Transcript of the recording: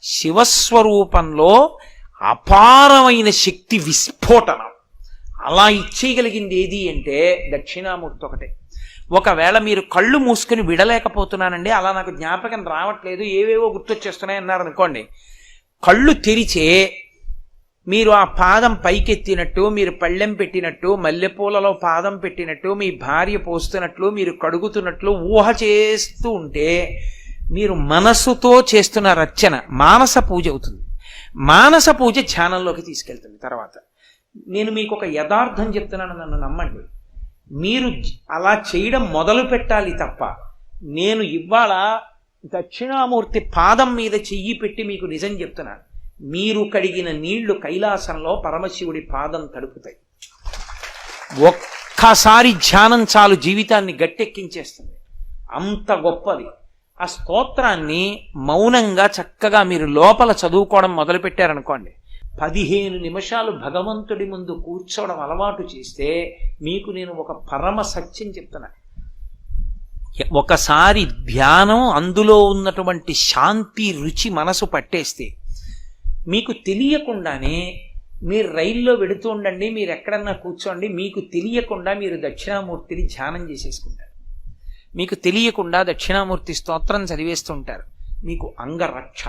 శివస్వరూపంలో అపారమైన శక్తి విస్ఫోటనం. అలా ఇచ్చేయగలిగింది ఏది అంటే దక్షిణామూర్తి ఒకటే. ఒకవేళ మీరు కళ్ళు మూసుకుని విడలేకపోతున్నానండి, అలా నాకు జ్ఞాపకం రావట్లేదు, ఏవేవో గుర్తొచ్చేస్తున్నాయి అన్నారనుకోండి, కళ్ళు తెరిచే మీరు ఆ పాదం పైకెత్తినట్టు, మీరు పళ్ళెం పెట్టినట్టు, మల్లెపూలలో పాదం పెట్టినట్టు, మీ భార్య పోస్తున్నట్లు, మీరు కడుగుతున్నట్లు ఊహ చేస్తూ ఉంటే మీరు మనస్సుతో చేస్తున్న రచన మానస పూజ అవుతుంది. మానస పూజ ధ్యానంలోకి తీసుకెళ్తుంది. తర్వాత నేను మీకు ఒక యథార్థం చెప్తున్నాను, నన్ను నమ్మండి. మీరు అలా చేయడం మొదలు పెట్టాలి తప్ప, నేను ఇవాళ దక్షిణామూర్తి పాదం మీద చెయ్యి పెట్టి మీకు నిజం చెప్తున్నాను, మీరు కడిగిన నీళ్లు కైలాసంలో పరమశివుడి పాదం తడుపుతాయి. ఒక్కసారి ధ్యానం చాలు జీవితాన్ని గట్టెక్కించేస్తుంది, అంత గొప్పది. ఆ స్తోత్రాన్ని మౌనంగా చక్కగా మీరు లోపల చదువుకోవడం మొదలుపెట్టారనుకోండి, 15 నిమిషాలు భగవంతుడి ముందు కూర్చోవడం అలవాటు చేస్తే మీకు నేను ఒక పరమ సత్యం చెప్తున్నా. ఒకసారి ధ్యానం, అందులో ఉన్నటువంటి శాంతి రుచి మనసు పట్టేస్తే మీకు తెలియకుండానే, మీరు రైల్లో వెడుతూ ఉండండి, మీరు ఎక్కడన్నా కూర్చోండి, మీకు తెలియకుండా మీరు దక్షిణామూర్తిని ధ్యానం చేసేసుకుంటారు. మీకు తెలియకుండా దక్షిణామూర్తి స్తోత్రం చదివేస్తుంటారు. మీకు అంగరక్ష.